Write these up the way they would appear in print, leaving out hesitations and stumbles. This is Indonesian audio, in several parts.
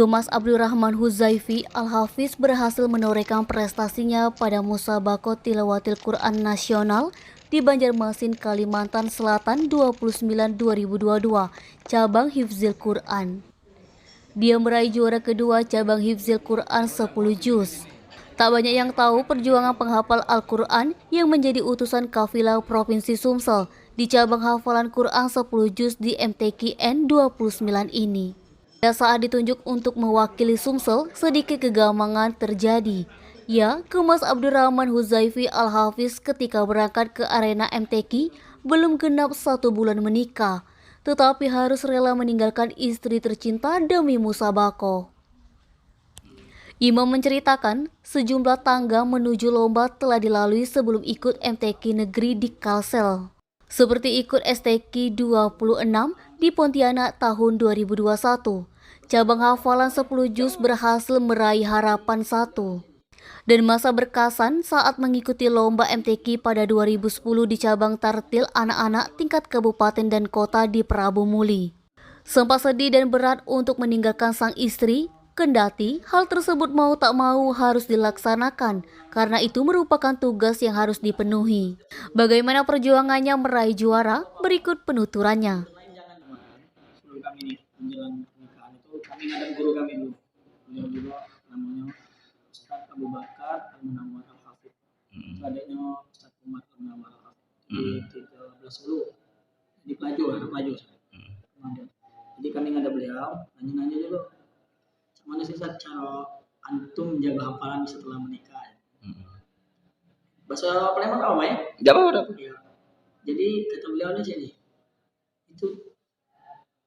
Kemas Abdurrahman Huzaifi Al-Hafiz berhasil menorehkan prestasinya pada Musabaqah Tilawatil Quran Nasional di Banjarmasin, Kalimantan Selatan 29/2022, cabang Hifzil Quran. Dia meraih juara kedua cabang Hifzil Quran 10 juz. Tak banyak yang tahu perjuangan penghafal Al-Quran yang menjadi utusan kafilah Provinsi Sumsel di cabang hafalan Quran 10 juz di MTQ N29 ini. Pada saat ditunjuk untuk mewakili Sumsel, sedikit kegamangan terjadi. Ya, Kemas Abdurrahman Huzaifi Al-Hafiz ketika berangkat ke arena MTQ belum genap 1 bulan menikah, tetapi harus rela meninggalkan istri tercinta demi musabaqah. Imam menceritakan sejumlah tangga menuju lomba telah dilalui sebelum ikut MTQ negeri di Kalsel. Seperti ikut STQ 26 di Pontianak tahun 2021. Cabang hafalan 10 juz berhasil meraih harapan 1. Dan masa berkesan saat mengikuti lomba MTQ pada 2010 di cabang tartil anak-anak tingkat kabupaten dan kota di Prabu Muli. Sempat sedih dan berat untuk meninggalkan sang istri, kendati hal tersebut mau tak mau harus dilaksanakan karena itu merupakan tugas yang harus dipenuhi. Bagaimana perjuangannya meraih juara? Berikut penuturannya. Sebelum kami menjelang pernikahan itu kami ngadep guru kami dulu. Beliau juga namanya Ustaz Abu Bakar Al-Munawwar Al-Hafidz. Itu adiknya Ustaz Umar Al-Munawwar Al-Hafidz di 13 dulu. Di Pelaju, ada Pelaju. Jadi kami ngadep beliau, nanya-nanya dulu. Mana sih cara antum menjaga hafalan setelah menikah? Bahasa Palembang apa ya? Jawab. Ya. Jadi kata beliau di sini, itu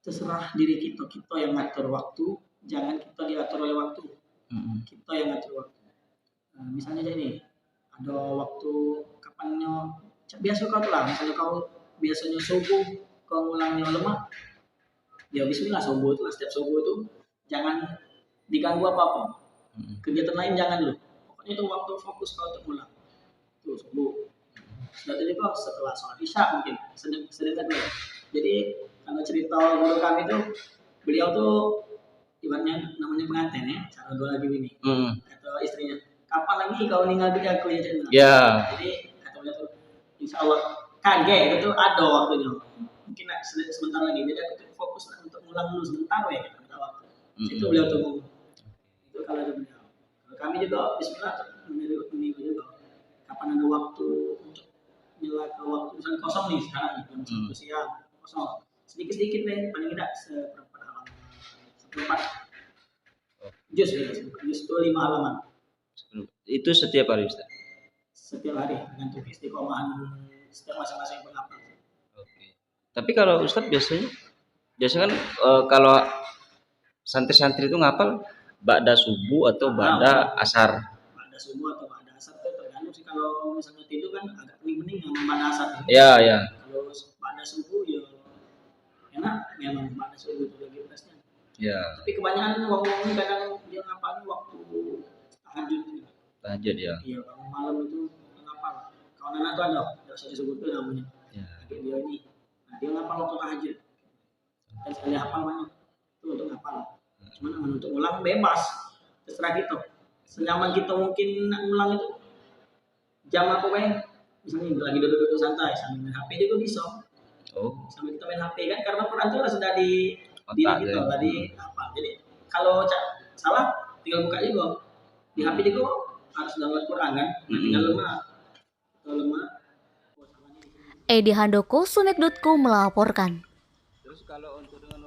terserah diri kita yang ngatur waktu, jangan kita diatur oleh waktu. Kita yang ngatur waktu. Nah, misalnya ini, ada waktu kapannya, biasa kau lah, misalnya kau biasanya subuh, kau ngulangnya lemah, ya bismillah subuh itu, setiap subuh itu jangan diganggu apa-apa. Kegiatan lain jangan dulu. Pokoknya itu waktu fokus kau untuk ngulang. Itu subuh. Sudah itu juga setelah sholat isya mungkin sedekah dulu. Jadi kalau cerita guru kami itu, beliau tuh ibaratnya namanya pengantin ya, cara dua lagi ini. Kata istrinya, kapan lagi kau ninggal aku ya cerita. Jadi kata beliau tuh, insya Allah kaget itu ada waktunya. Mungkin sebentar lagi. Jadi aku tuh fokus untuk ngulang dulu sebentar ya, kita waktu. Itu beliau tuh ngomong. Itu kalau ada beliau. Kalau kami juga Bismillah meniru juga. Kapan ada waktu untuk nyela ke waktu misalnya kosong nih sekarang jam 1 siang kosong sedikit deh paling tidak seperempat juz ya juz itu 5 halaman itu setiap hari Ustaz? Setiap hari dengan istiqomahan setiap masing-masing penghafal. Oke. Tapi kalau Ustaz biasanya kan kalau santri-santri itu ngapal ba'da subuh atau ba'da asar? Ba'da subuh atau ba'da asar itu tergantung sih. Kalau misalnya tidur kan agak pening-pening yang ba'da asar. Ya. Kalau ba'da subuh ya enak memang ba'da subuh itu lagi berasnya. Ya. Tapi kebanyakan wong-wong kadang dia ngapalin waktu tahajud. Tahajud ya. Iya, bangun malam itu ngapal. Kawan anak tuh ada usah disebut tuh namanya. Ya. Dia ini. Nah, dia ngapal waktu tahajud. Dan sekali hafal banyak. Itu untuk ngapal. Cuman untuk ulang bebas. Terserah kita. Senyaman kita mungkin ulang itu jam apa kayak misalnya lagi duduk-duduk santai sambil main HP juga bisa. Sambil kita main HP kan karena Quran itu sudah di diri kita tadi apa. Jadi kalau salah tinggal buka juga. Di HP juga harus download Quran kan. Tinggal lemah. Edi Handoko, Sumek.co melaporkan. Terus kalau untuk dengan